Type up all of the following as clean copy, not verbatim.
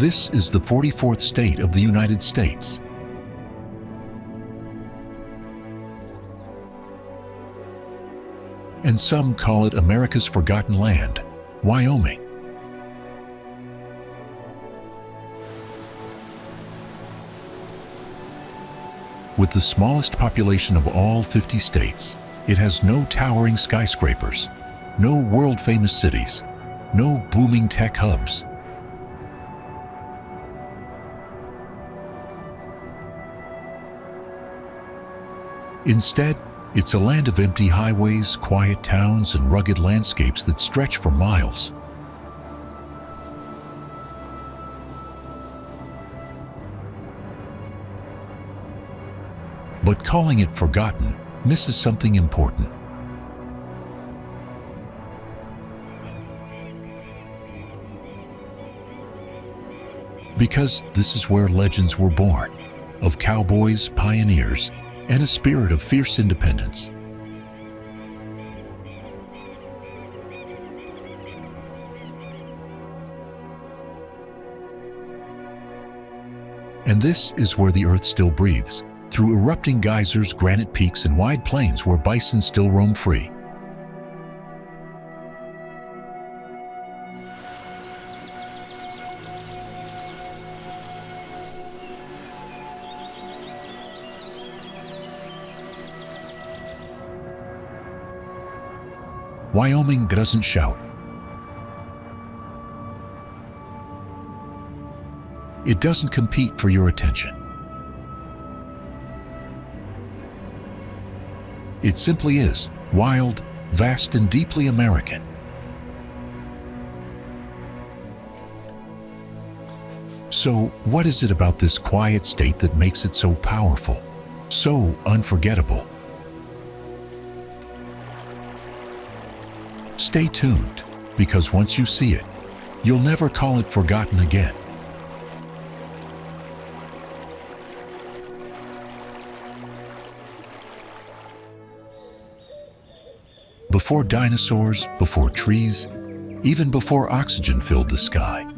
This is the 44th state of the United States. And some call it America's forgotten land, Wyoming. With the smallest population of all 50 states, it has no towering skyscrapers, no world-famous cities, no booming tech hubs. Instead, it's a land of empty highways, quiet towns, and rugged landscapes that stretch for miles. But calling it forgotten misses something important. Because this is where legends were born, of cowboys, pioneers, and a spirit of fierce independence. And this is where the earth still breathes, through erupting geysers, granite peaks, and wide plains where bison still roam free. Wyoming doesn't shout. It doesn't compete for your attention. It simply is wild, vast, and deeply American. So, what is it about this quiet state that makes it so powerful, so unforgettable? Stay tuned, because once you see it, you'll never call it forgotten again. Before dinosaurs, before trees, even before oxygen filled the sky,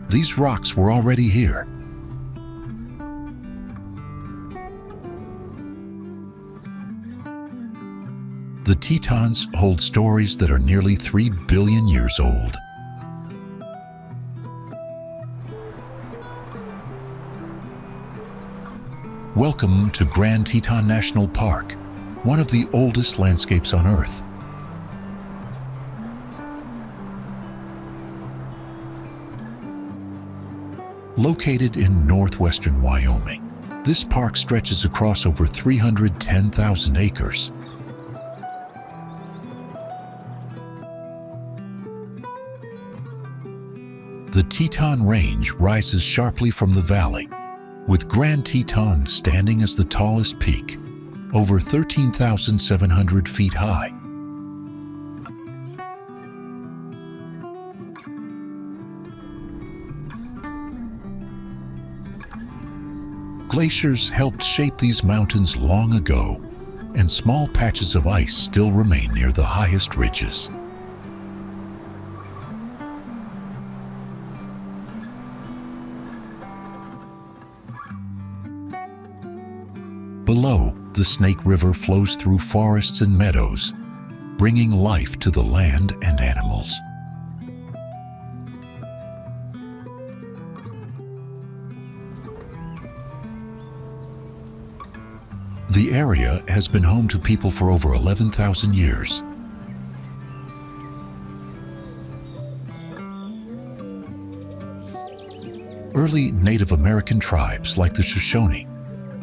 these rocks were already here. The Tetons hold stories that are nearly 3 billion years old. Welcome to Grand Teton National Park, one of the oldest landscapes on Earth. Located in northwestern Wyoming, this park stretches across over 310,000 acres. The Teton Range rises sharply from the valley, with Grand Teton standing as the tallest peak, over 13,700 feet high. Glaciers helped shape these mountains long ago, and small patches of ice still remain near the highest ridges. Below, the Snake River flows through forests and meadows, bringing life to the land and animals. The area has been home to people for over 11,000 years. Early Native American tribes like the Shoshone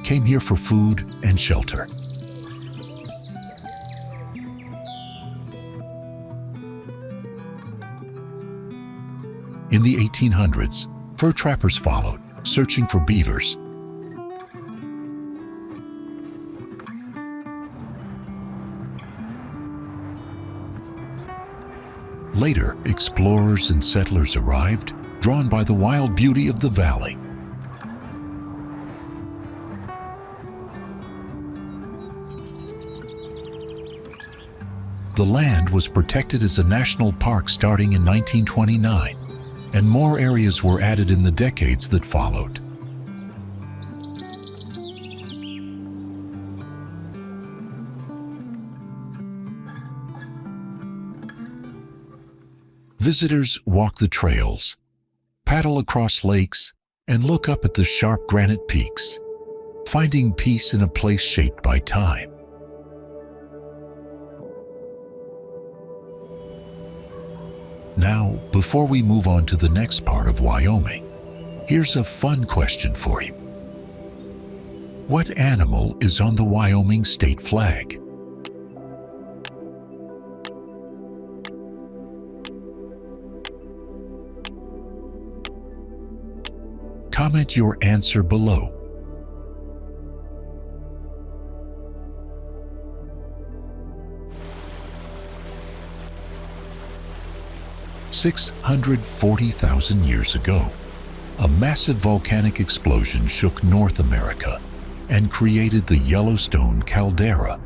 came here for food and shelter. In the 1800s, fur trappers followed, searching for beavers. Later, explorers and settlers arrived, drawn by the wild beauty of the valley. The land was protected as a national park starting in 1929, and more areas were added in the decades that followed. Visitors walk the trails, paddle across lakes, and look up at the sharp granite peaks, finding peace in a place shaped by time. Now, before we move on to the next part of Wyoming, here's a fun question for you. What animal is on the Wyoming state flag? Comment your answer below. "640,000 years ago, a massive volcanic explosion shook North America and created the Yellowstone caldera.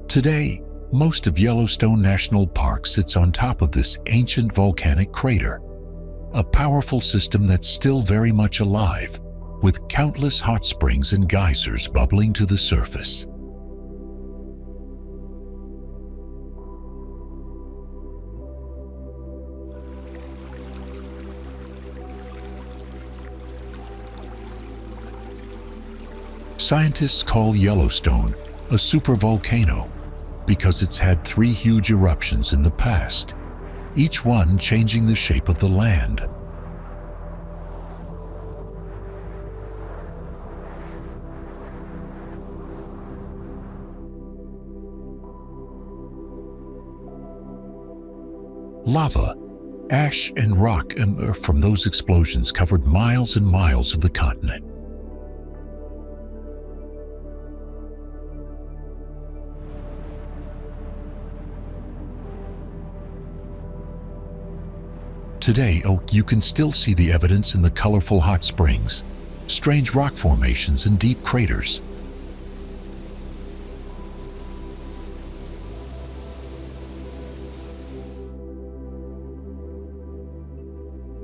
Today, most of Yellowstone National Park sits on top of this ancient volcanic crater, a powerful system that's still very much alive, with countless hot springs and geysers bubbling to the surface. Scientists call Yellowstone a supervolcano because it's had 3 huge eruptions in the past, each one changing the shape of the land. Lava, ash, and rock from those explosions covered miles and miles of the continent. Today, you can still see the evidence in the colorful hot springs, strange rock formations, and deep craters.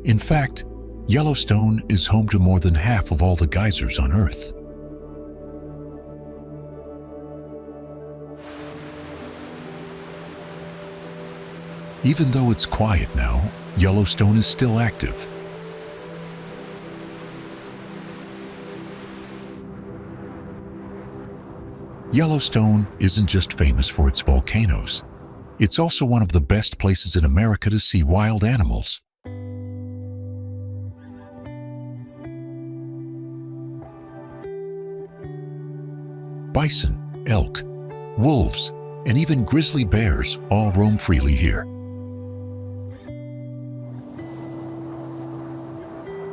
In fact, Yellowstone is home to more than half of all the geysers on Earth. Even though it's quiet now, Yellowstone is still active. Yellowstone isn't just famous for its volcanoes. It's also one of the best places in America to see wild animals. Bison, elk, wolves, and even grizzly bears all roam freely here.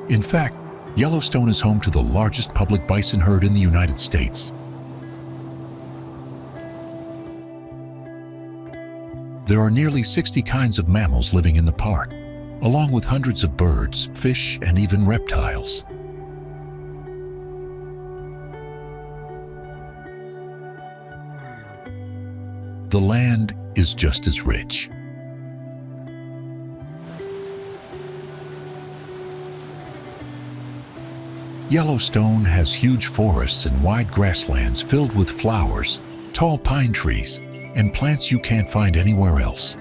In fact, Yellowstone is home to the largest public bison herd in the United States. There are nearly 60 kinds of mammals living in the park, along with hundreds of birds, fish, and even reptiles. The land is just as rich. Yellowstone has huge forests and wide grasslands filled with flowers, tall pine trees, and plants you can't find anywhere else.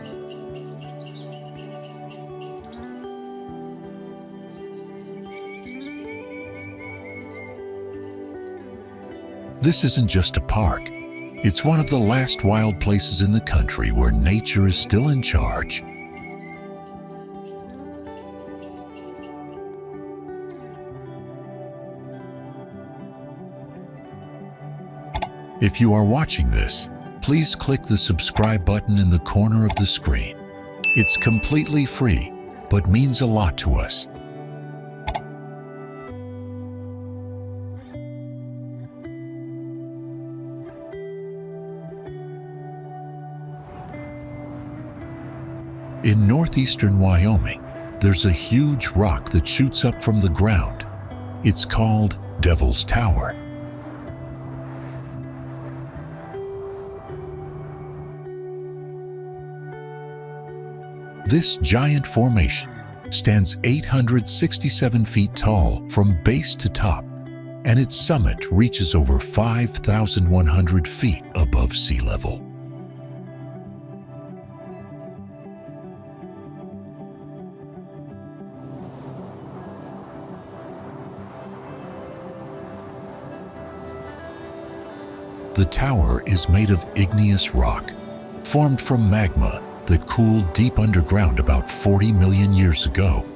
This isn't just a park. It's one of the last wild places in the country where nature is still in charge. If you are watching this, please click the subscribe button in the corner of the screen. It's completely free, but means a lot to us. In northeastern Wyoming, there's a huge rock that shoots up from the ground. It's called Devil's Tower. This giant formation stands 867 feet tall from base to top, and its summit reaches over 5,100 feet above sea level. The tower is made of igneous rock, formed from magma that cooled deep underground about 40 million years ago.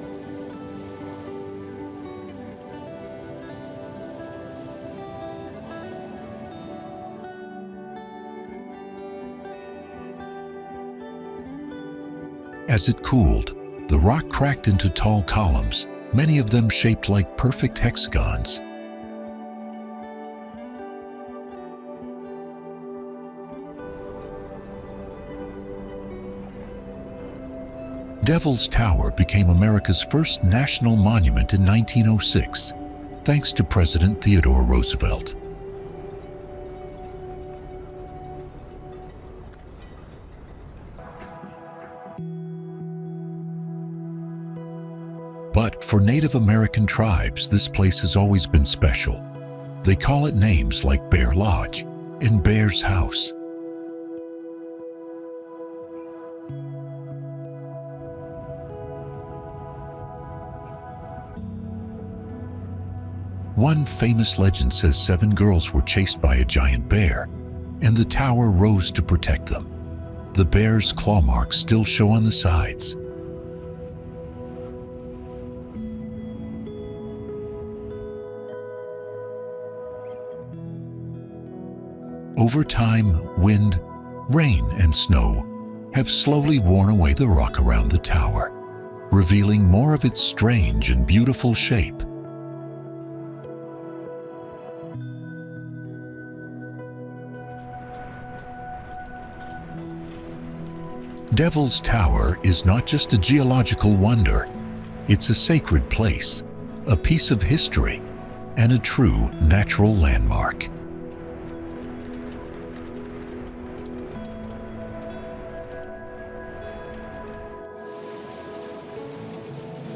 As it cooled, the rock cracked into tall columns, many of them shaped like perfect hexagons. Devil's Tower became America's first national monument in 1906, thanks to President Theodore Roosevelt. But for Native American tribes, this place has always been special. They call it names like Bear Lodge and Bear's House. One famous legend says 7 girls were chased by a giant bear, and the tower rose to protect them. The bear's claw marks still show on the sides. Over time, wind, rain, and snow have slowly worn away the rock around the tower, revealing more of its strange and beautiful shape. Devil's Tower is not just a geological wonder, it's a sacred place, a piece of history, and a true natural landmark.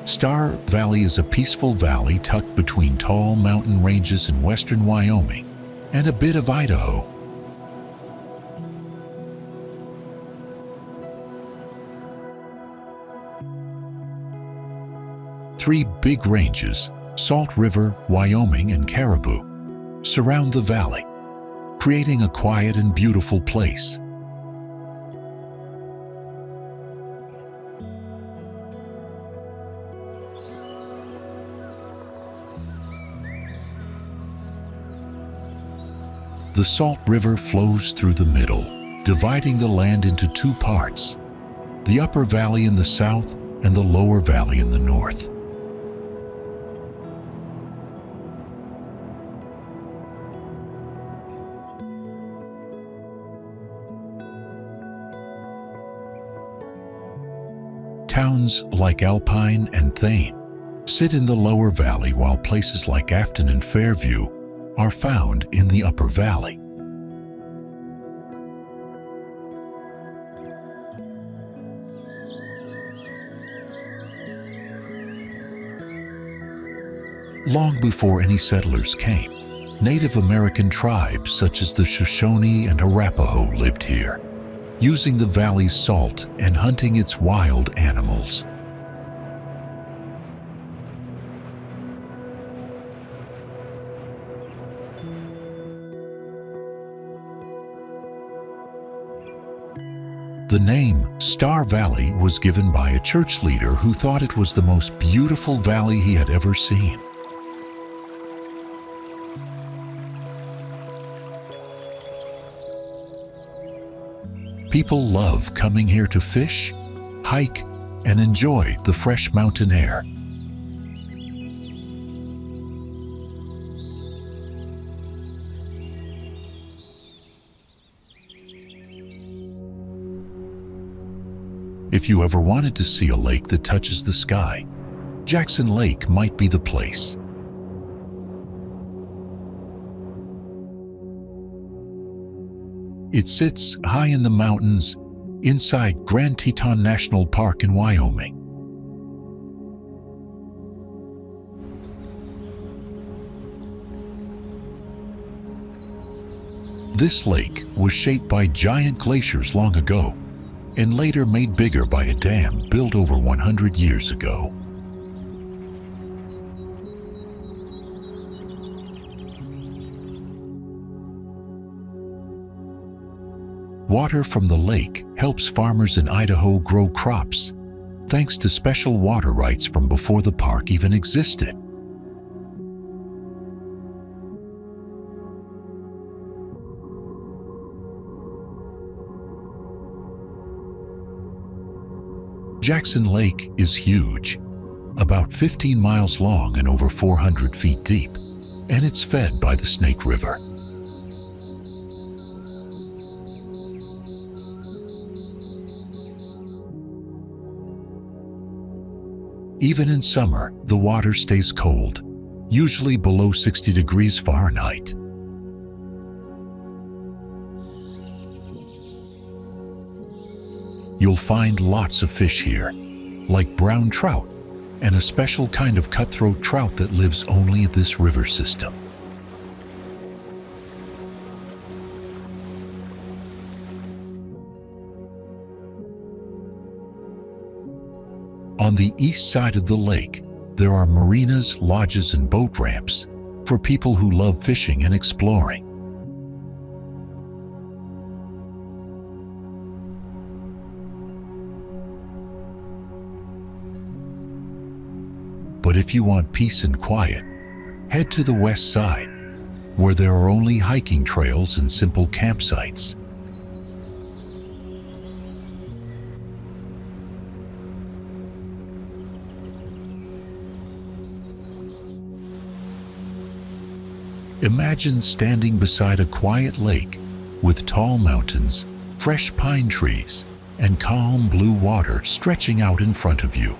Star Valley is a peaceful valley tucked between tall mountain ranges in western Wyoming and a bit of Idaho. Three big ranges, Salt River, Wyoming, and Caribou, surround the valley, creating a quiet and beautiful place. The Salt River flows through the middle, dividing the land into 2 parts, the upper valley in the south and the lower valley in the north. Towns like Alpine and Thane sit in the lower valley, while places like Afton and Fairview are found in the upper valley. Long before any settlers came, Native American tribes such as the Shoshone and Arapaho lived here, using the valley's salt and hunting its wild animals. The name Star Valley was given by a church leader who thought it was the most beautiful valley he had ever seen. People love coming here to fish, hike, and enjoy the fresh mountain air. If you ever wanted to see a lake that touches the sky, Jackson Lake might be the place. It sits high in the mountains, inside Grand Teton National Park in Wyoming. This lake was shaped by giant glaciers long ago and later made bigger by a dam built over 100 years ago. Water from the lake helps farmers in Idaho grow crops, thanks to special water rights from before the park even existed. Jackson Lake is huge, about 15 miles long and over 400 feet deep, and it's fed by the Snake River. Even in summer, the water stays cold, usually below 60 degrees Fahrenheit. You'll find lots of fish here, like brown trout and a special kind of cutthroat trout that lives only in this river system. On the east side of the lake, there are marinas, lodges, and boat ramps for people who love fishing and exploring. But if you want peace and quiet, head to the west side, where there are only hiking trails and simple campsites. Imagine standing beside a quiet lake with tall mountains, fresh pine trees, and calm blue water stretching out in front of you.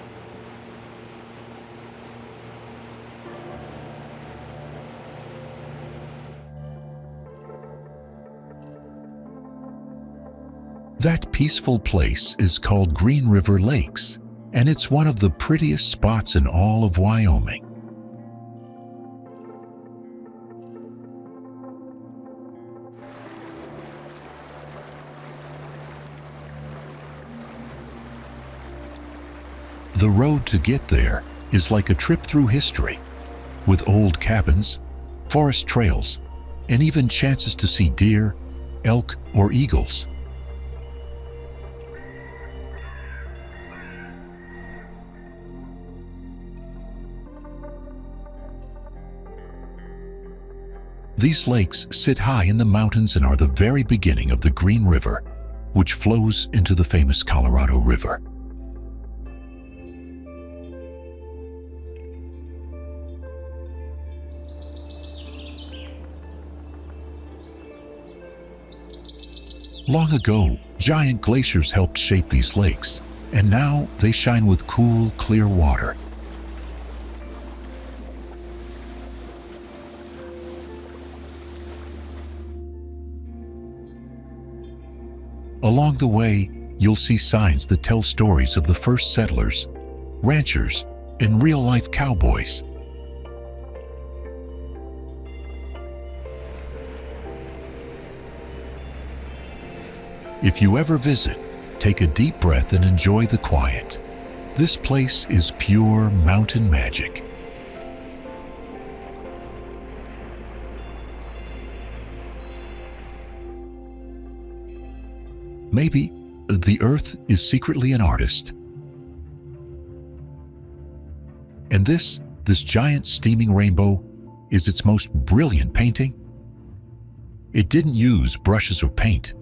That peaceful place is called Green River Lakes, and it's one of the prettiest spots in all of Wyoming. The road to get there is like a trip through history, with old cabins, forest trails, and even chances to see deer, elk, or eagles. These lakes sit high in the mountains and are the very beginning of the Green River, which flows into the famous Colorado River. Long ago, giant glaciers helped shape these lakes, and now they shine with cool, clear water. Along the way, you'll see signs that tell stories of the first settlers, ranchers, and real-life cowboys. If you ever visit, take a deep breath and enjoy the quiet. This place is pure mountain magic. Maybe the Earth is secretly an artist. And this giant steaming rainbow is its most brilliant painting. It didn't use brushes or paint.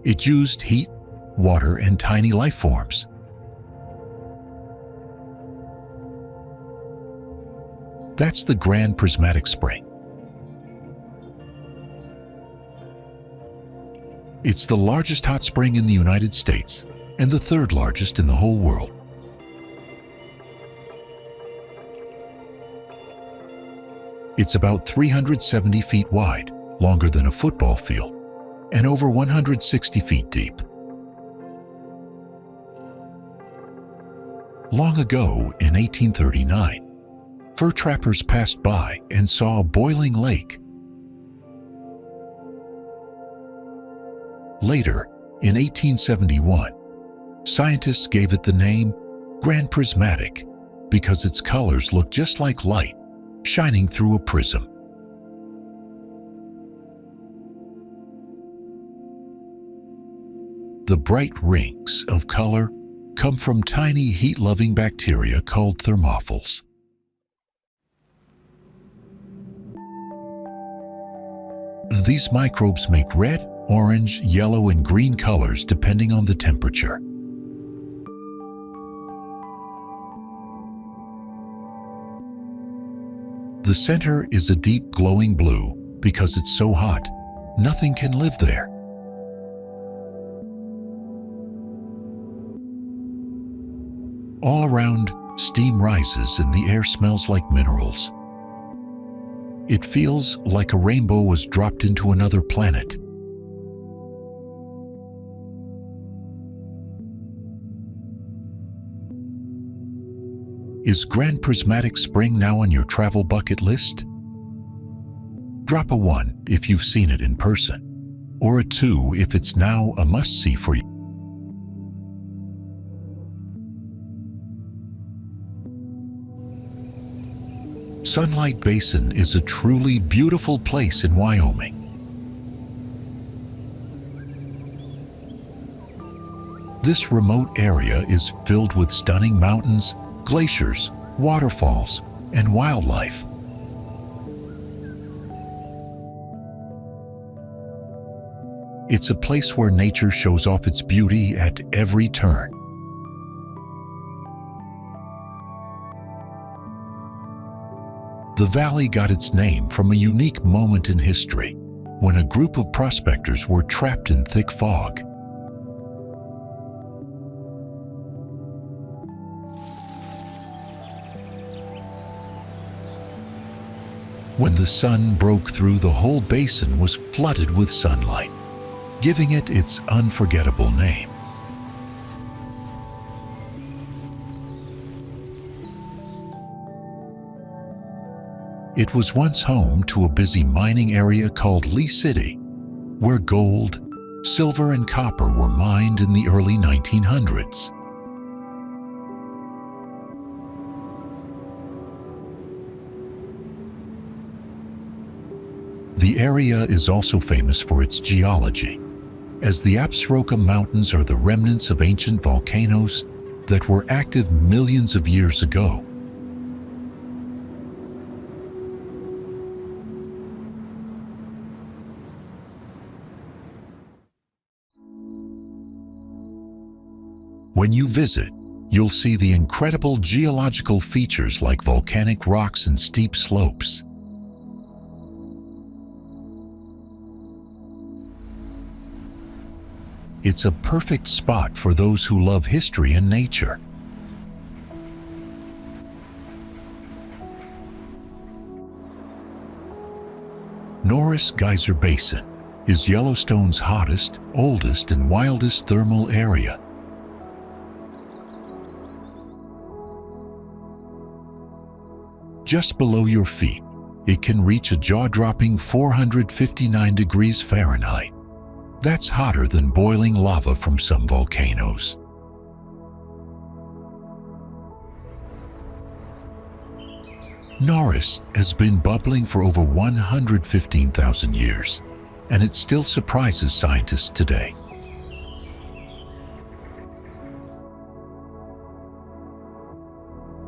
It used heat, water, and tiny life forms. That's the Grand Prismatic Spring. It's the largest hot spring in the United States and the third largest in the whole world. It's about 370 feet wide, longer than a football field, and over 160 feet deep. Long ago, in 1839, fur trappers passed by and saw a boiling lake. Later, in 1871, scientists gave it the name Grand Prismatic because its colors look just like light shining through a prism. The bright rings of color come from tiny heat-loving bacteria called thermophils. These microbes make red, orange, yellow, and green colors depending on the temperature. The center is a deep glowing blue because it's so hot, nothing can live there. All around, steam rises and the air smells like minerals. It feels like a rainbow was dropped into another planet. Is Grand Prismatic Spring now on your travel bucket list? Drop a 1 if you've seen it in person, or a 2 if it's now a must-see for you. Sunlight Basin is a truly beautiful place in Wyoming. This remote area is filled with stunning mountains, glaciers, waterfalls, and wildlife. It's a place where nature shows off its beauty at every turn. The valley got its name from a unique moment in history when a group of prospectors were trapped in thick fog. When the sun broke through, the whole basin was flooded with sunlight, giving it its unforgettable name. It was once home to a busy mining area called Lee City, where gold, silver, and copper were mined in the early 1900s. The area is also famous for its geology, as the Absaroka Mountains are the remnants of ancient volcanoes that were active millions of years ago. When you visit, you'll see the incredible geological features like volcanic rocks and steep slopes. It's a perfect spot for those who love history and nature. Norris Geyser Basin is Yellowstone's hottest, oldest, and wildest thermal area. Just below your feet, it can reach a jaw-dropping 459 degrees Fahrenheit. That's hotter than boiling lava from some volcanoes. Norris has been bubbling for over 115,000 years, and it still surprises scientists today.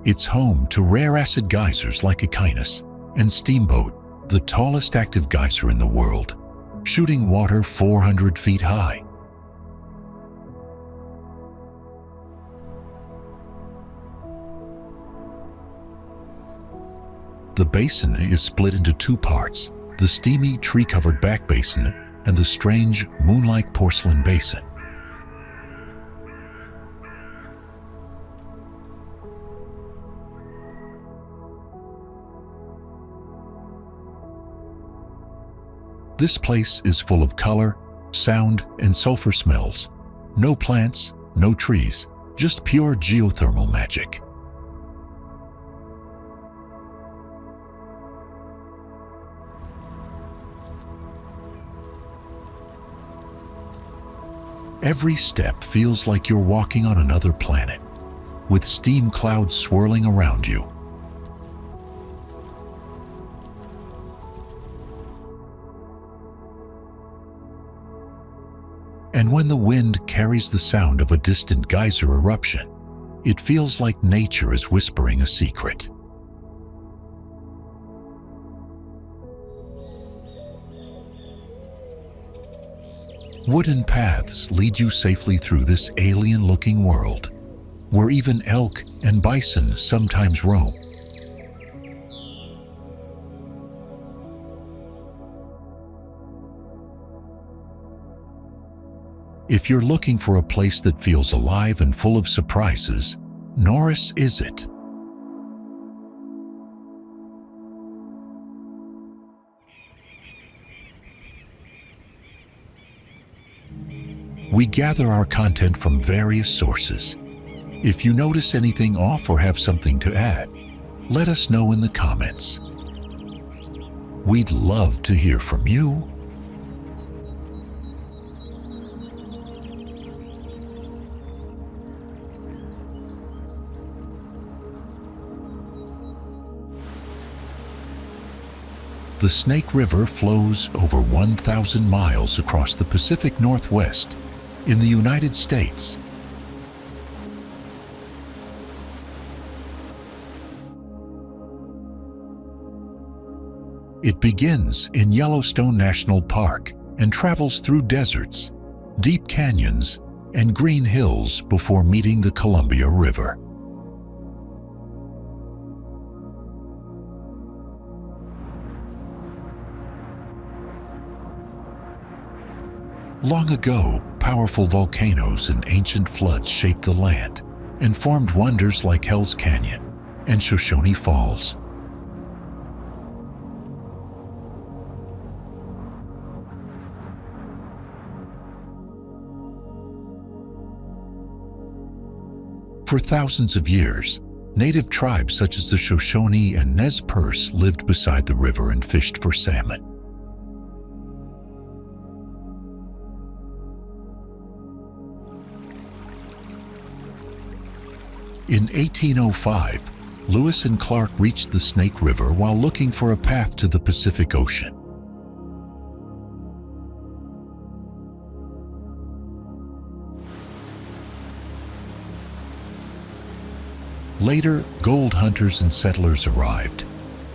It's home to rare acid geysers like Echinus and Steamboat, the tallest active geyser in the world, shooting water 400 feet high. The basin is split into two parts, the steamy tree-covered back basin and the strange moon-like porcelain basin. This place is full of color, sound, and sulfur smells. No plants, no trees, just pure geothermal magic. Every step feels like you're walking on another planet, with steam clouds swirling around you. And when the wind carries the sound of a distant geyser eruption, it feels like nature is whispering a secret. Wooden paths lead you safely through this alien-looking world, where even elk and bison sometimes roam. If you're looking for a place that feels alive and full of surprises, Norris is it. We gather our content from various sources. If you notice anything off or have something to add, let us know in the comments. We'd love to hear from you. The Snake River flows over 1,000 miles across the Pacific Northwest in the United States. It begins in Yellowstone National Park and travels through deserts, deep canyons, and green hills before meeting the Columbia River. Long ago, powerful volcanoes and ancient floods shaped the land and formed wonders like Hell's Canyon and Shoshone Falls. For thousands of years, native tribes such as the Shoshone and Nez Perce lived beside the river and fished for salmon. In 1805, Lewis and Clark reached the Snake River while looking for a path to the Pacific Ocean. Later, gold hunters and settlers arrived,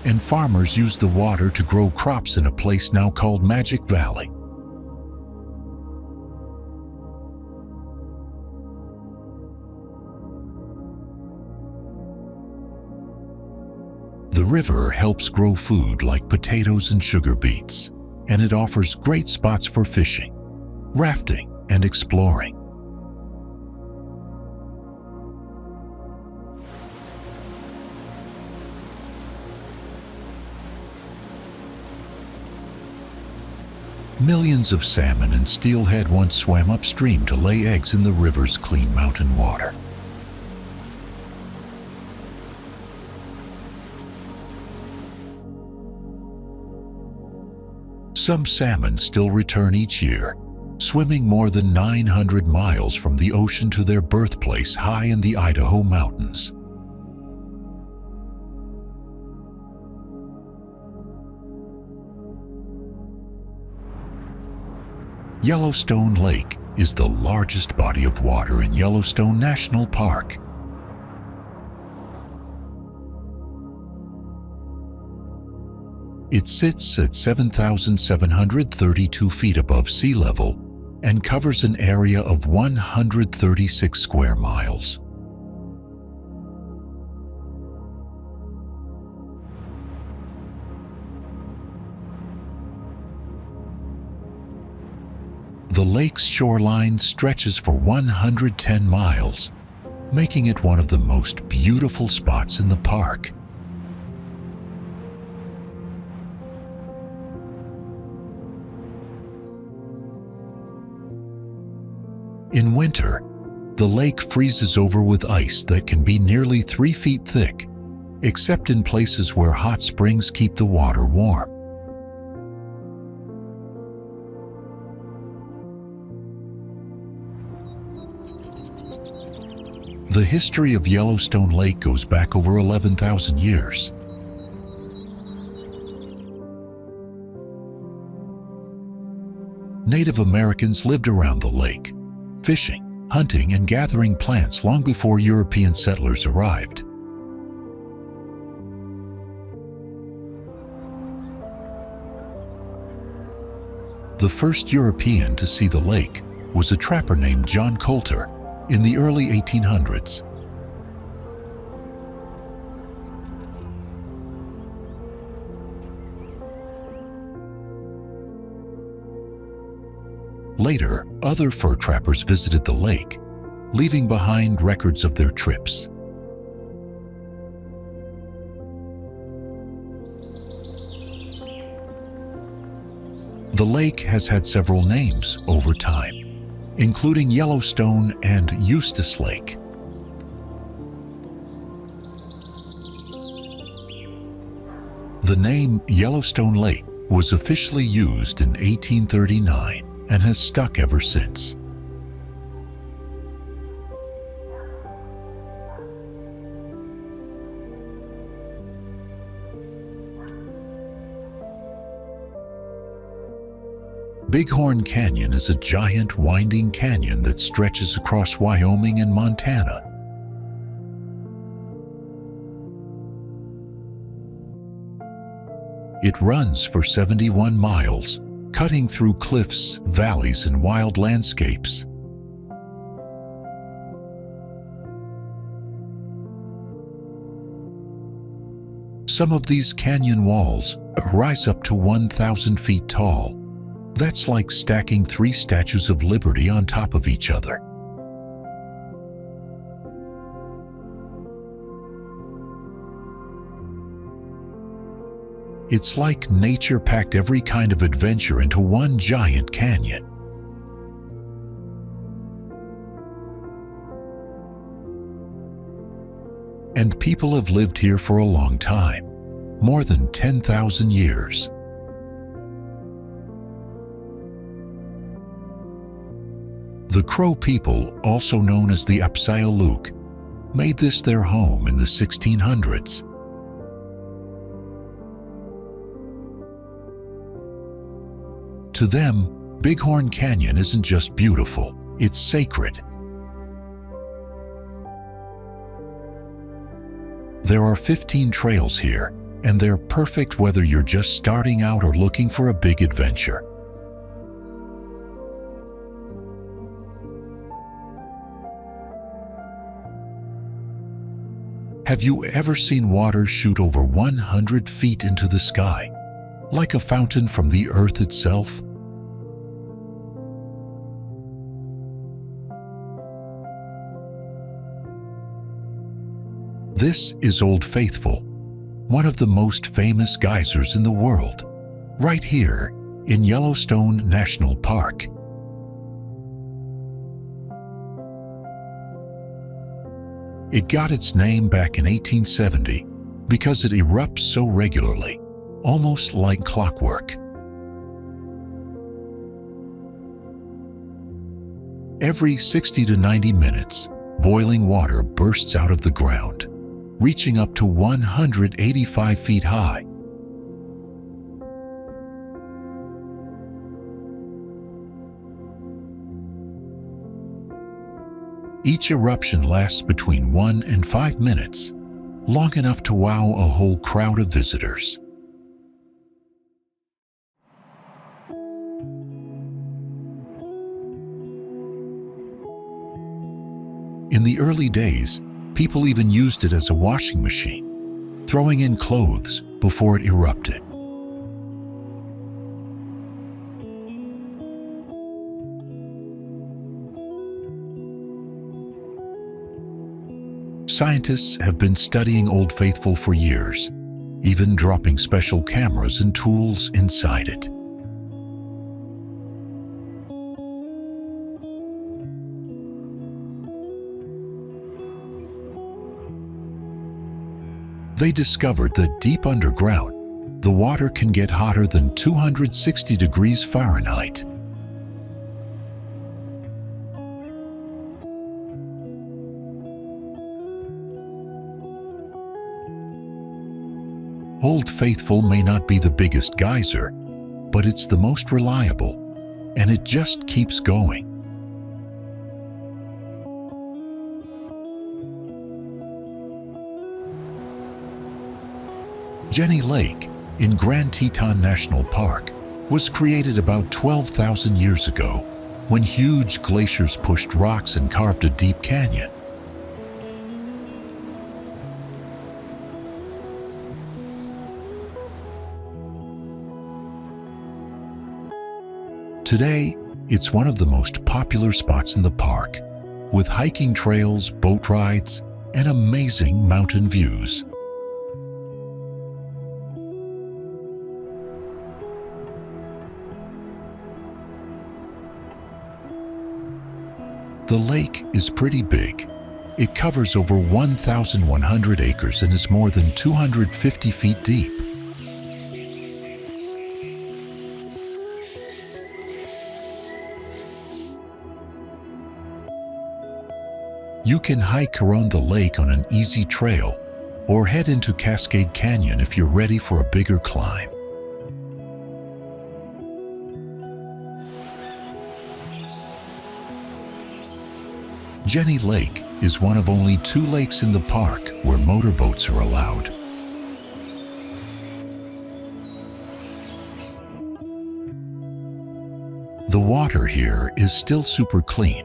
and farmers used the water to grow crops in a place now called Magic Valley. The river helps grow food like potatoes and sugar beets, and it offers great spots for fishing, rafting, and exploring. Millions of salmon and steelhead once swam upstream to lay eggs in the river's clean mountain water. Some salmon still return each year, swimming more than 900 miles from the ocean to their birthplace high in the Idaho mountains. Yellowstone Lake is the largest body of water in Yellowstone National Park. It sits at 7,732 feet above sea level and covers an area of 136 square miles. The lake's shoreline stretches for 110 miles, making it one of the most beautiful spots in the park. In winter, the lake freezes over with ice that can be nearly 3 feet thick, except in places where hot springs keep the water warm. The history of Yellowstone Lake goes back over 11,000 years. Native Americans lived around the lake, fishing, hunting, and gathering plants long before European settlers arrived. The first European to see the lake was a trapper named John Coulter in the early 1800s. Later, other fur trappers visited the lake, leaving behind records of their trips. The lake has had several names over time, including Yellowstone and Eustis Lake. The name Yellowstone Lake was officially used in 1839 and has stuck ever since. Bighorn Canyon is a giant winding canyon that stretches across Wyoming and Montana. It runs for 71 miles, cutting through cliffs, valleys, and wild landscapes. Some of these canyon walls rise up to 1,000 feet tall. That's like stacking 3 statues of Liberty on top of each other. It's like nature packed every kind of adventure into one giant canyon. And people have lived here for a long time, more than 10,000 years. The Crow people, also known as the Apsyaluk, made this their home in the 1600s. To them, Bighorn Canyon isn't just beautiful, it's sacred. There are 15 trails here, and they're perfect whether you're just starting out or looking for a big adventure. Have you ever seen water shoot over 100 feet into the sky, like a fountain from the earth itself? This is Old Faithful, one of the most famous geysers in the world, right here in Yellowstone National Park. It got its name back in 1870 because it erupts so regularly, almost like clockwork. Every 60 to 90 minutes, boiling water bursts out of the ground, reaching up to 185 feet high. Each eruption lasts between 1 and 5 minutes, long enough to wow a whole crowd of visitors. In the early days, people even used it as a washing machine, throwing in clothes before it erupted. Scientists have been studying Old Faithful for years, even dropping special cameras and tools inside it. They discovered that deep underground, the water can get hotter than 260 degrees Fahrenheit. Old Faithful may not be the biggest geyser, but it's the most reliable, and it just keeps going. Jenny Lake in Grand Teton National Park was created about 12,000 years ago when huge glaciers pushed rocks and carved a deep canyon. Today, it's one of the most popular spots in the park, with hiking trails, boat rides, and amazing mountain views. The lake is pretty big. It covers over 1,100 acres and is more than 250 feet deep. You can hike around the lake on an easy trail or head into Cascade Canyon if you're ready for a bigger climb. Jenny Lake is one of only 2 lakes in the park where motorboats are allowed. The water here is still super clean.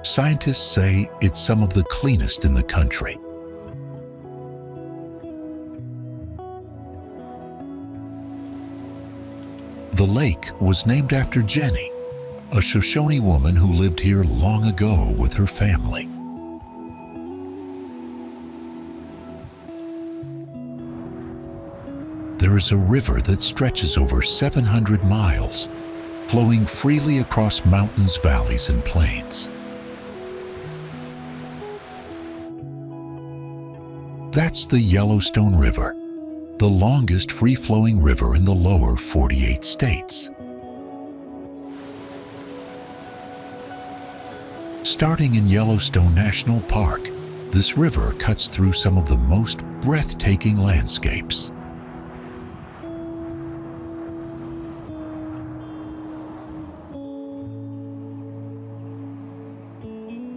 Scientists say it's some of the cleanest in the country. The lake was named after Jenny, a Shoshone woman who lived here long ago with her family. There is a river that stretches over 700 miles, flowing freely across mountains, valleys, and plains. That's the Yellowstone River, the longest free-flowing river in the lower 48 states. Starting in Yellowstone National Park, this river cuts through some of the most breathtaking landscapes.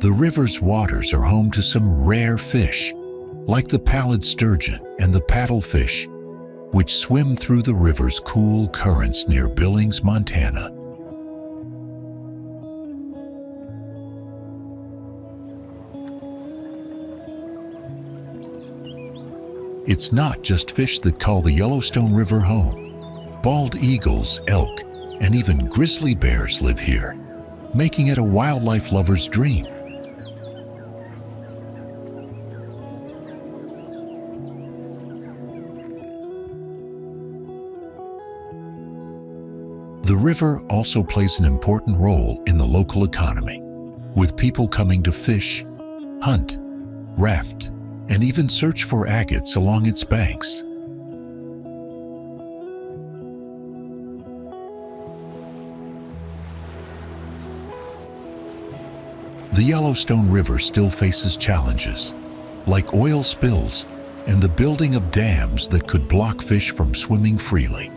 The river's waters are home to some rare fish, like the pallid sturgeon and the paddlefish, which swim through the river's cool currents near Billings, Montana. It's not just fish that call the Yellowstone River home. Bald eagles, elk, and even grizzly bears live here, making it a wildlife lover's dream. The river also plays an important role in the local economy, with people coming to fish, hunt, raft, and even search for agates along its banks. The Yellowstone River still faces challenges, like oil spills and the building of dams that could block fish from swimming freely.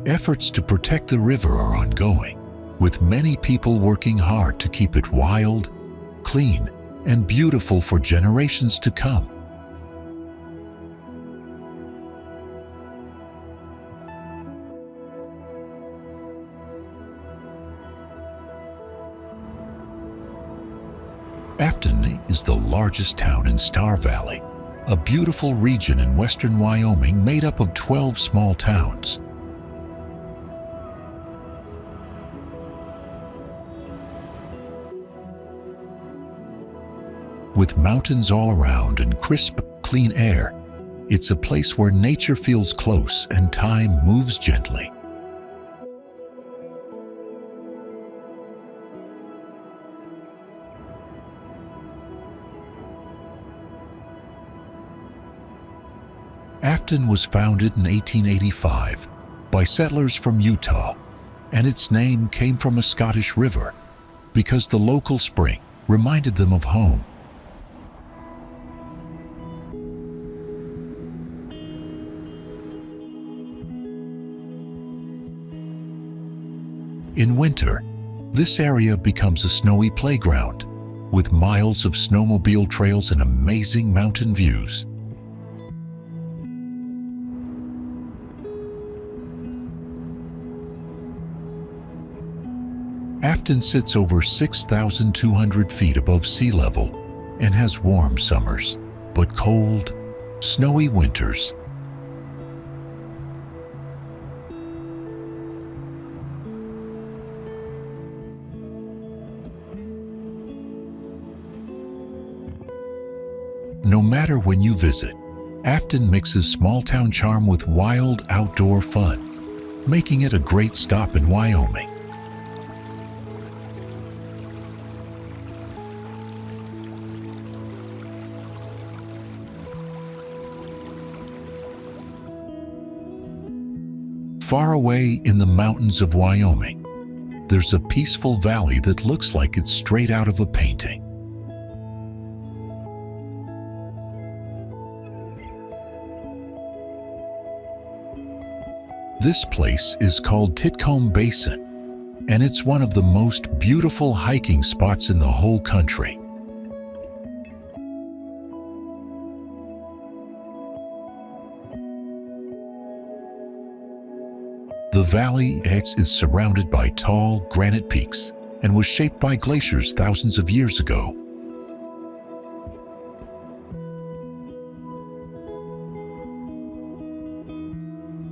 Efforts to protect the river are ongoing, with many people working hard to keep it wild, clean, and beautiful for generations to come. Afton is the largest town in Star Valley, a beautiful region in western Wyoming made up of 12 small towns. With mountains all around and crisp, clean air, it's a place where nature feels close and time moves gently. Afton was founded in 1885 by settlers from Utah, and its name came from a Scottish river because the local spring reminded them of home. In winter, this area becomes a snowy playground with miles of snowmobile trails and amazing mountain views. Afton sits over 6,200 feet above sea level and has warm summers, but cold, snowy winters. No matter when you visit, Afton mixes small-town charm with wild outdoor fun, making it a great stop in Wyoming. Far away in the mountains of Wyoming, there's a peaceful valley that looks like it's straight out of a painting. This place is called Titcomb Basin, and it's one of the most beautiful hiking spots in the whole country. The valley is surrounded by tall granite peaks and was shaped by glaciers thousands of years ago.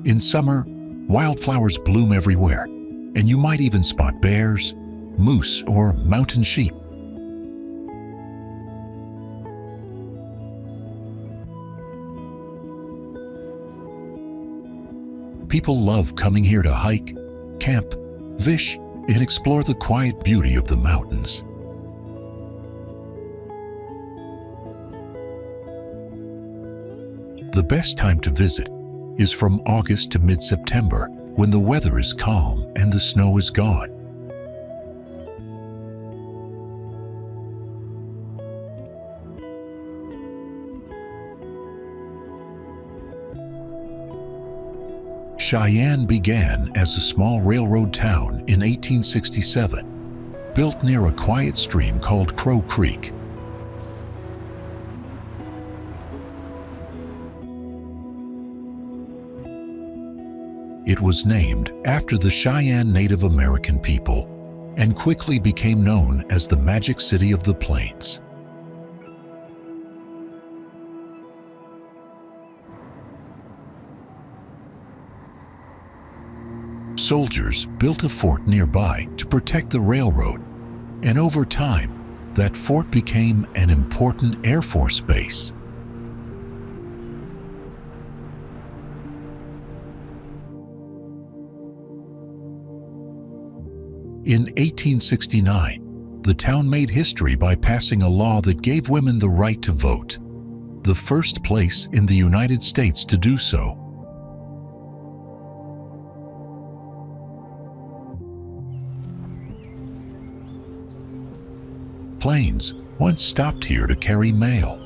In summer, wildflowers bloom everywhere, and you might even spot bears, moose, or mountain sheep. People love coming here to hike, camp, fish, and explore the quiet beauty of the mountains. The best time to visit is from August to mid-September, when the weather is calm and the snow is gone. Cheyenne began as a small railroad town in 1867, built near a quiet stream called Crow Creek. It was named after the Cheyenne Native American people and quickly became known as the Magic City of the Plains. Soldiers built a fort nearby to protect the railroad, and over time, that fort became an important Air Force base. In 1869, the town made history by passing a law that gave women the right to vote, the first place in the United States to do so. Planes once stopped here to carry mail,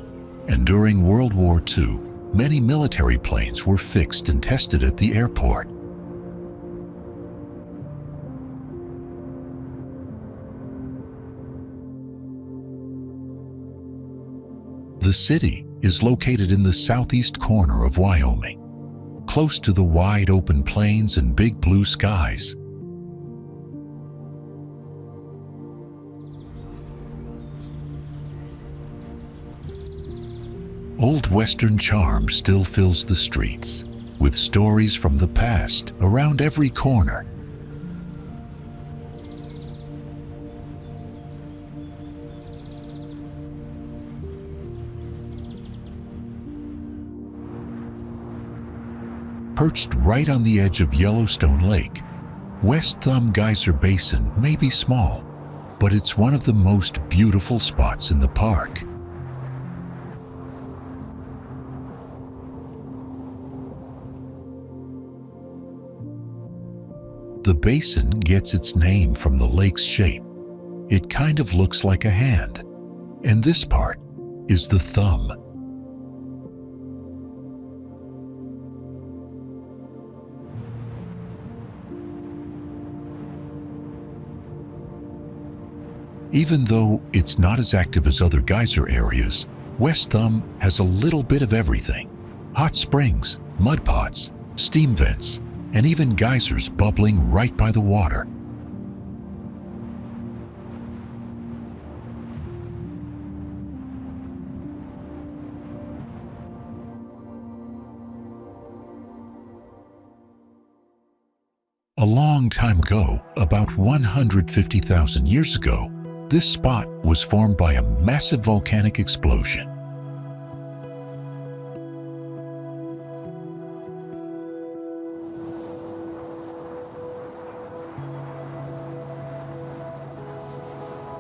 and during World War II, many military planes were fixed and tested at the airport. The city is located in the southeast corner of Wyoming, close to the wide open plains and big blue skies. Old Western charm still fills the streets, with stories from the past around every corner. Perched right on the edge of Yellowstone Lake, West Thumb Geyser Basin may be small, but it's one of the most beautiful spots in the park. The basin gets its name from the lake's shape. It kind of looks like a hand, and this part is the thumb. Even though it's not as active as other geyser areas, West Thumb has a little bit of everything. Hot springs, mud pots, steam vents, and even geysers bubbling right by the water. A long time ago, about 150,000 years ago, this spot was formed by a massive volcanic explosion.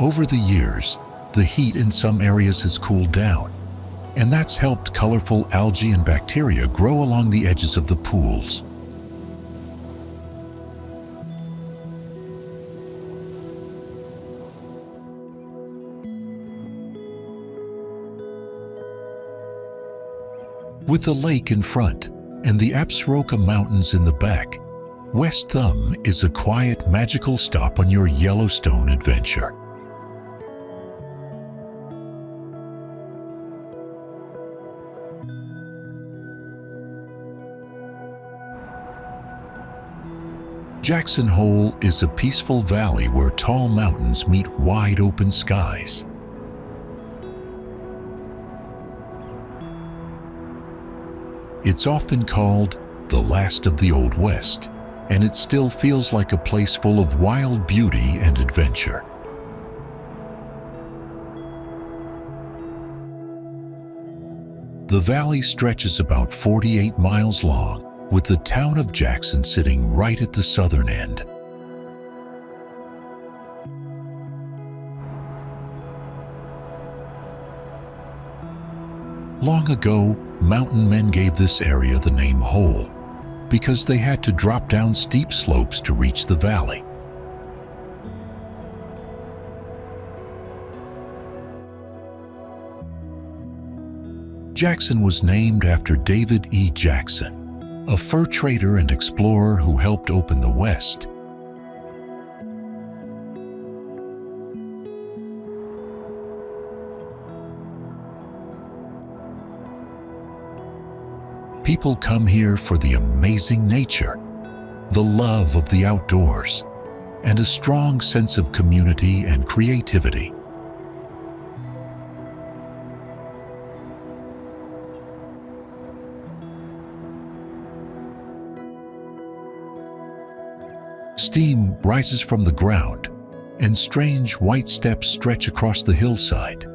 Over the years, the heat in some areas has cooled down, and that's helped colorful algae and bacteria grow along the edges of the pools. With the lake in front and the Absaroka Mountains in the back, West Thumb is a quiet, magical stop on your Yellowstone adventure. Jackson Hole is a peaceful valley where tall mountains meet wide open skies. It's often called the last of the Old West, and it still feels like a place full of wild beauty and adventure. The valley stretches about 48 miles long, with the town of Jackson sitting right at the southern end. Long ago, mountain men gave this area the name Hole because they had to drop down steep slopes to reach the valley. Jackson was named after David E. Jackson, a fur trader and explorer who helped open the West. People come here for the amazing nature, the love of the outdoors, and a strong sense of community and creativity. Steam rises from the ground, and strange white steps stretch across the hillside.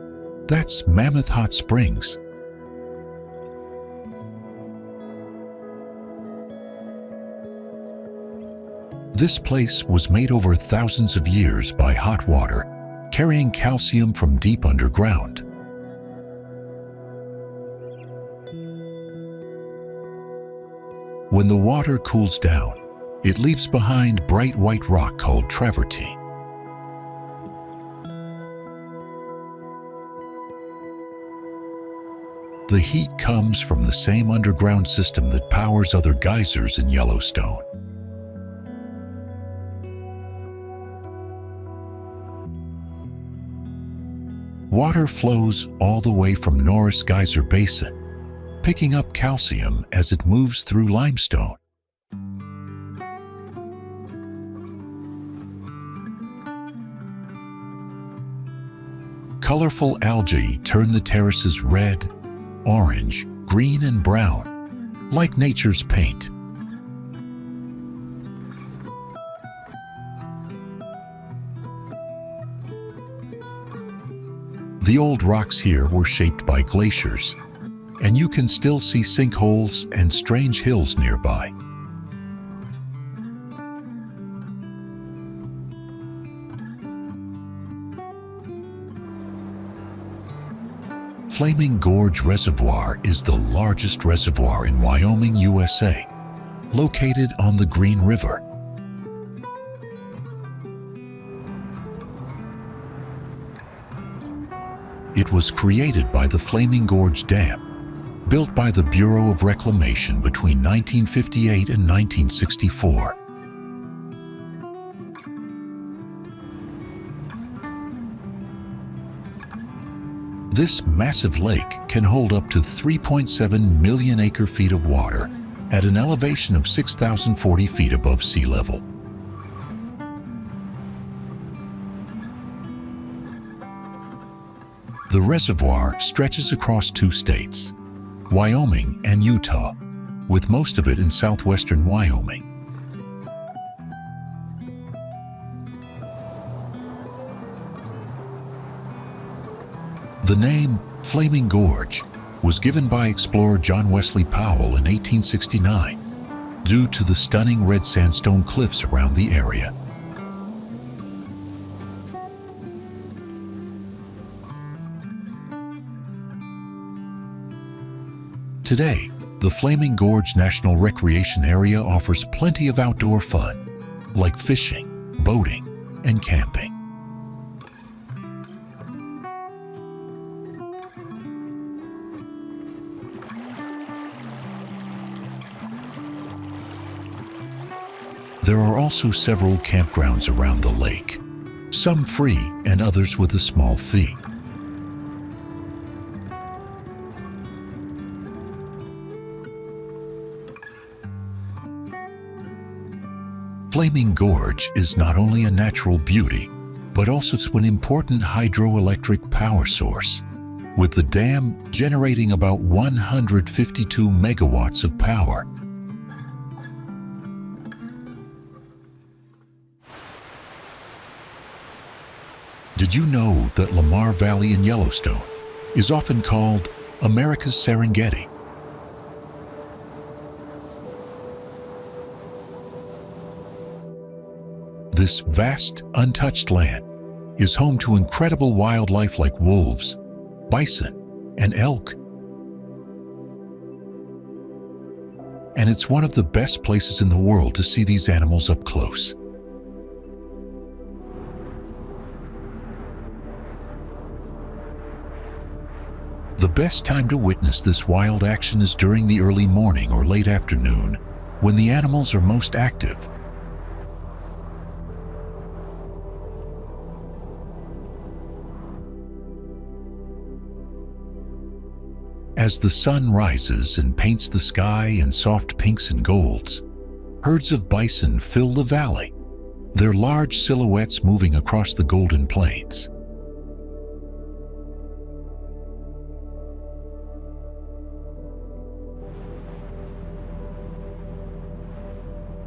That's Mammoth Hot Springs. This place was made over thousands of years by hot water, carrying calcium from deep underground. When the water cools down, it leaves behind bright white rock called travertine. The heat comes from the same underground system that powers other geysers in Yellowstone. Water flows all the way from Norris Geyser Basin, picking up calcium as it moves through limestone. Colorful algae turn the terraces red, orange, green, and brown, like nature's paint. The old rocks here were shaped by glaciers, and you can still see sinkholes and strange hills nearby. Flaming Gorge Reservoir is the largest reservoir in Wyoming, USA, located on the Green River. It was created by the Flaming Gorge Dam, built by the Bureau of Reclamation between 1958 and 1964. This massive lake can hold up to 3.7 million acre-feet of water at an elevation of 6,040 feet above sea level. The reservoir stretches across 2 states, Wyoming and Utah, with most of it in southwestern Wyoming. The name Flaming Gorge was given by explorer John Wesley Powell in 1869 due to the stunning red sandstone cliffs around the area. Today, the Flaming Gorge National Recreation Area offers plenty of outdoor fun, like fishing, boating, and camping. There are also several campgrounds around the lake, some free and others with a small fee. Flaming Gorge is not only a natural beauty, but also an important hydroelectric power source, with the dam generating about 152 megawatts of power. Did you know that Lamar Valley in Yellowstone is often called America's Serengeti? This vast, untouched land is home to incredible wildlife like wolves, bison, and elk. And it's one of the best places in the world to see these animals up close. The best time to witness this wild action is during the early morning or late afternoon, when the animals are most active. As the sun rises and paints the sky in soft pinks and golds, herds of bison fill the valley, their large silhouettes moving across the golden plains.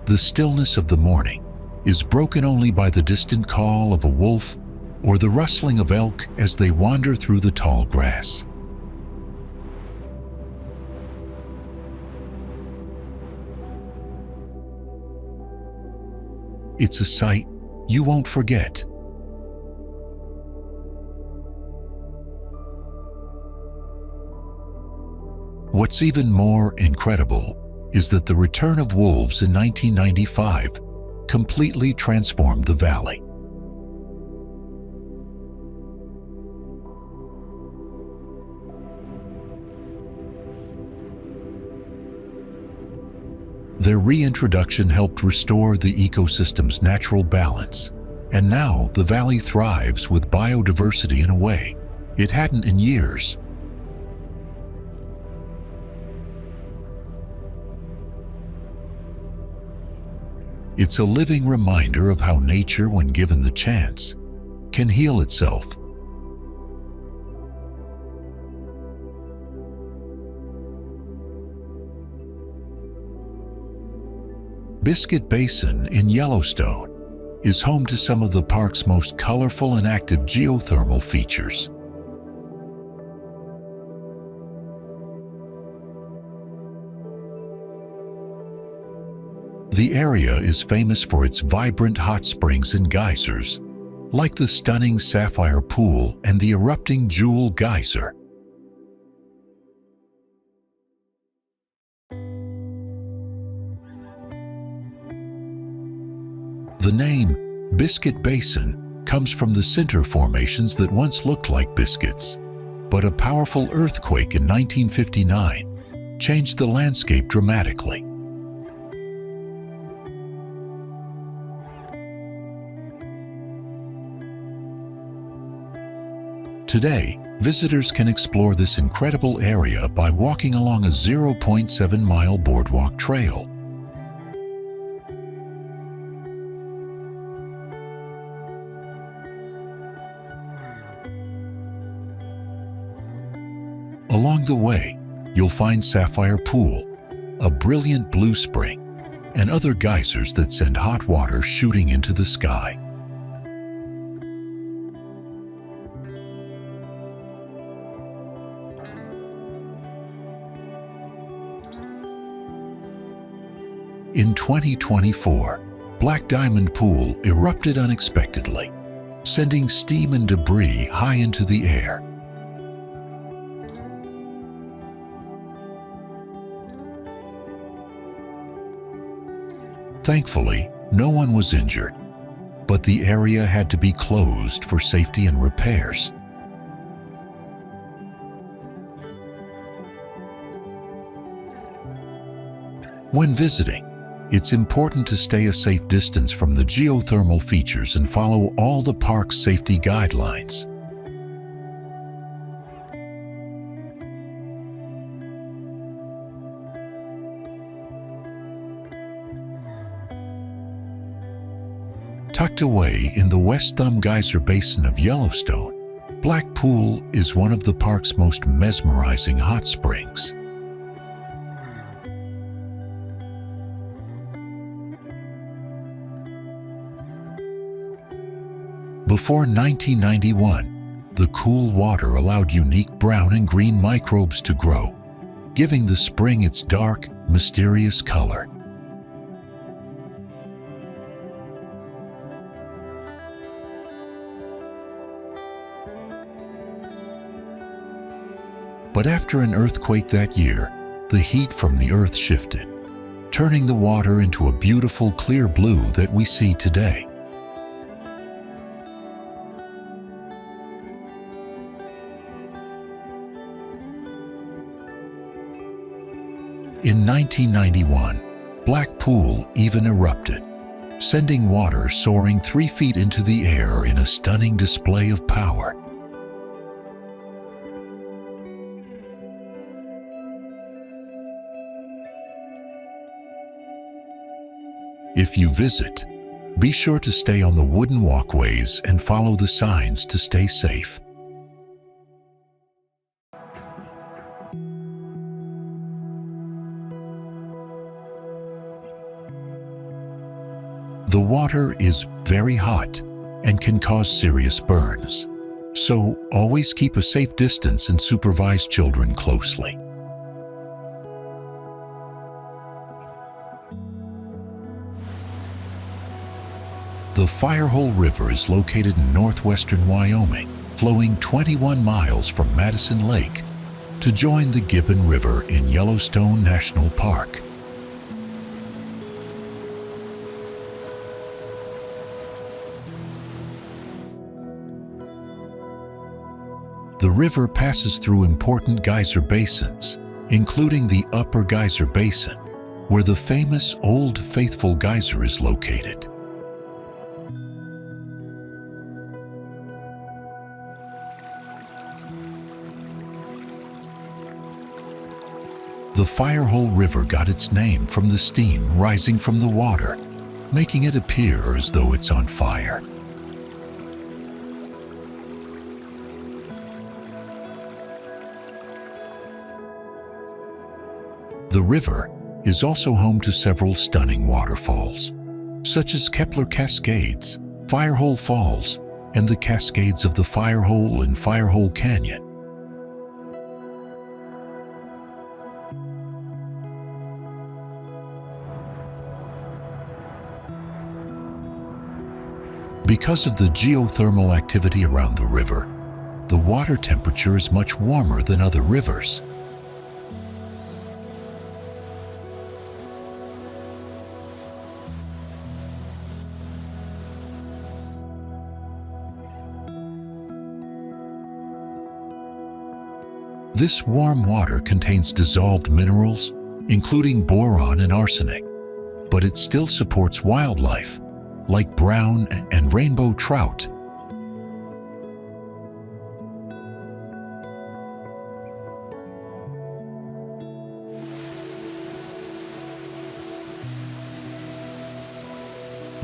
The stillness of the morning is broken only by the distant call of a wolf or the rustling of elk as they wander through the tall grass. It's a sight you won't forget. What's even more incredible is that the return of wolves in 1995 completely transformed the valley. Their reintroduction helped restore the ecosystem's natural balance, and now the valley thrives with biodiversity in a way it hadn't in years. It's a living reminder of how nature, when given the chance, can heal itself. Biscuit Basin in Yellowstone is home to some of the park's most colorful and active geothermal features. The area is famous for its vibrant hot springs and geysers, like the stunning Sapphire Pool and the erupting Jewel Geyser. The name Biscuit Basin comes from the center formations that once looked like biscuits, but a powerful earthquake in 1959 changed the landscape dramatically. Today, visitors can explore this incredible area by walking along a 0.7-mile boardwalk trail. Along the way, you'll find Sapphire Pool, a brilliant blue spring, and other geysers that send hot water shooting into the sky. In 2024, Black Diamond Pool erupted unexpectedly, sending steam and debris high into the air. Thankfully, no one was injured, but the area had to be closed for safety and repairs. When visiting, it's important to stay a safe distance from the geothermal features and follow all the park's safety guidelines. Tucked away in the West Thumb Geyser Basin of Yellowstone, Black Pool is one of the park's most mesmerizing hot springs. Before 1991, the cool water allowed unique brown and green microbes to grow, giving the spring its dark, mysterious color. But after an earthquake that year, the heat from the earth shifted, turning the water into a beautiful clear blue that we see today. In 1991, Black Pool even erupted, sending water soaring 3 feet into the air in a stunning display of power. If you visit, be sure to stay on the wooden walkways and follow the signs to stay safe. The water is very hot and can cause serious burns, so always keep a safe distance and supervise children closely. The Firehole River is located in northwestern Wyoming, flowing 21 miles from Madison Lake to join the Gibbon River in Yellowstone National Park. The river passes through important geyser basins, including the Upper Geyser Basin, where the famous Old Faithful Geyser is located. The Firehole River got its name from the steam rising from the water, making it appear as though it's on fire. The river is also home to several stunning waterfalls, such as Kepler Cascades, Firehole Falls, and the Cascades of the Firehole and Firehole Canyon. Because of the geothermal activity around the river, the water temperature is much warmer than other rivers. This warm water contains dissolved minerals, including boron and arsenic, but it still supports wildlife, like brown and rainbow trout.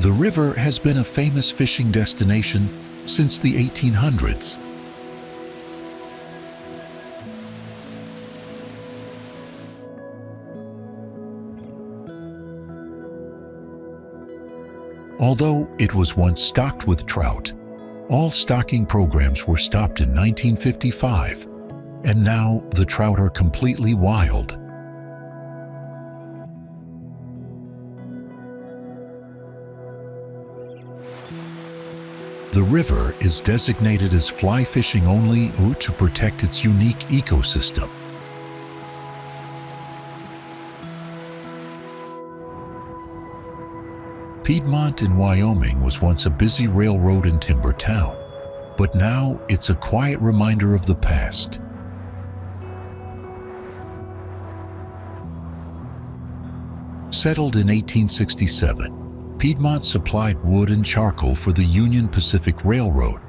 The river has been a famous fishing destination since the 1800s. Although it was once stocked with trout, all stocking programs were stopped in 1955, and now the trout are completely wild. The river is designated as fly fishing only to protect its unique ecosystem. Piedmont in Wyoming was once a busy railroad and timber town, but now it's a quiet reminder of the past. Settled in 1867, Piedmont supplied wood and charcoal for the Union Pacific Railroad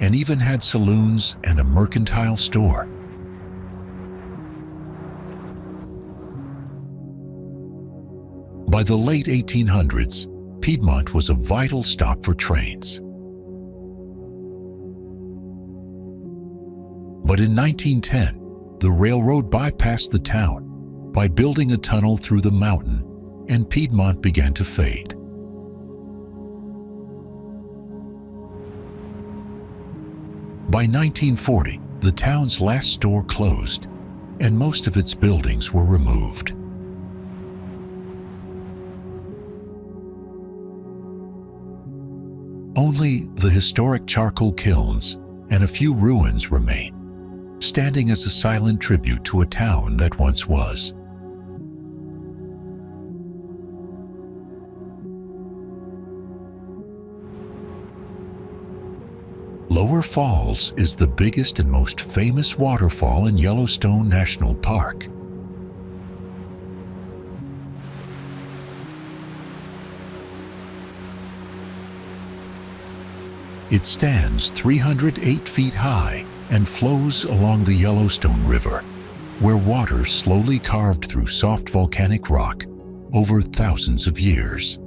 and even had saloons and a mercantile store. By the late 1800s, Piedmont was a vital stop for trains. But in 1910, the railroad bypassed the town by building a tunnel through the mountain, and Piedmont began to fade. By 1940, the town's last store closed, and most of its buildings were removed. Only the historic charcoal kilns and a few ruins remain, standing as a silent tribute to a town that once was. Lower Falls is the biggest and most famous waterfall in Yellowstone National Park. It stands 308 feet high and flows along the Yellowstone River, where water slowly carved through soft volcanic rock over thousands of years.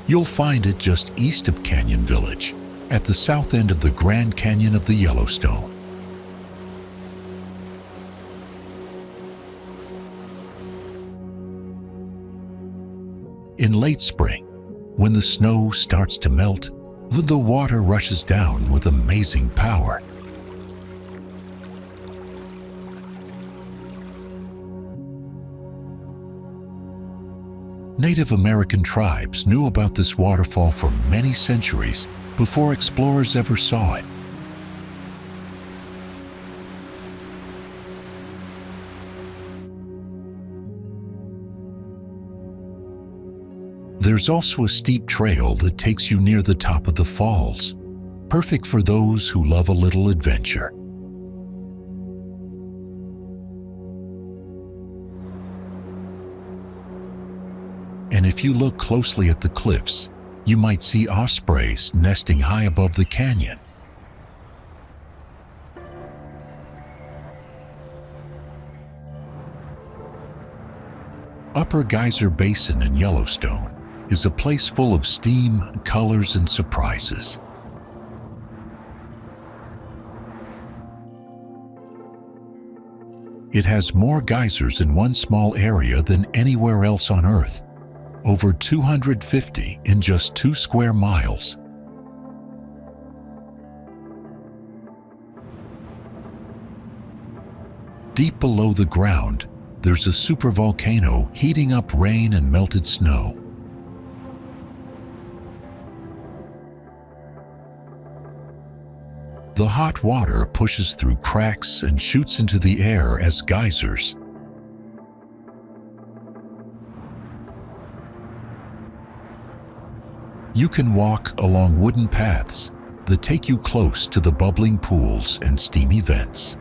You'll find it just east of Canyon Village, at the south end of the Grand Canyon of the Yellowstone. In late spring, when the snow starts to melt, the water rushes down with amazing power. Native American tribes knew about this waterfall for many centuries before explorers ever saw it. There's also a steep trail that takes you near the top of the falls, perfect for those who love a little adventure. And if you look closely at the cliffs, you might see ospreys nesting high above the canyon. Upper Geyser Basin in Yellowstone is a place full of steam, colors, and surprises. It has more geysers in one small area than anywhere else on Earth, over 250 in just 2 square miles. Deep below the ground, there's a supervolcano heating up rain and melted snow. The hot water pushes through cracks and shoots into the air as geysers. You can walk along wooden paths that take you close to the bubbling pools and steamy vents.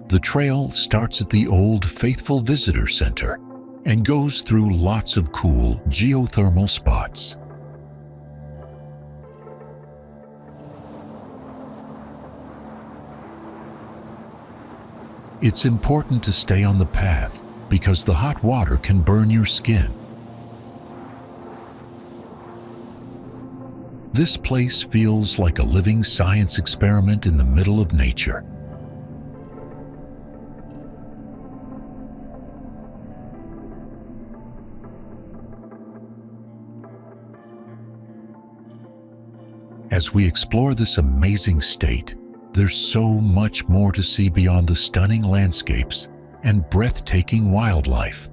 The trail starts at the old Faithful Visitor Center and goes through lots of cool geothermal spots. It's important to stay on the path because the hot water can burn your skin. This place feels like a living science experiment in the middle of nature. As we explore this amazing state, there's so much more to see beyond the stunning landscapes and breathtaking wildlife.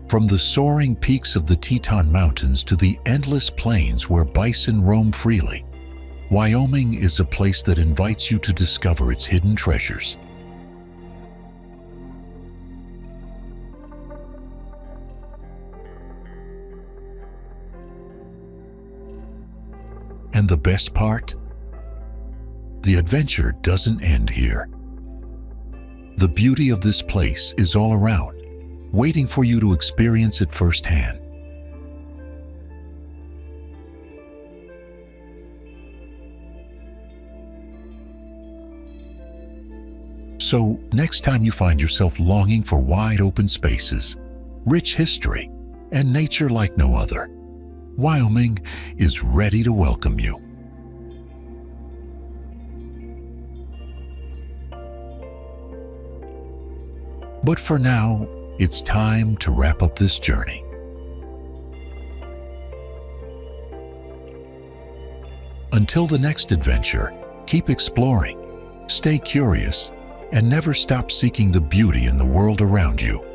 From the soaring peaks of the Teton Mountains to the endless plains where bison roam freely, Wyoming is a place that invites you to discover its hidden treasures. And the best part? The adventure doesn't end here. The beauty of this place is all around, waiting for you to experience it firsthand. So, next time you find yourself longing for wide open spaces, rich history, and nature like no other, Wyoming is ready to welcome you. But for now, it's time to wrap up this journey. Until the next adventure, keep exploring, stay curious, and never stop seeking the beauty in the world around you.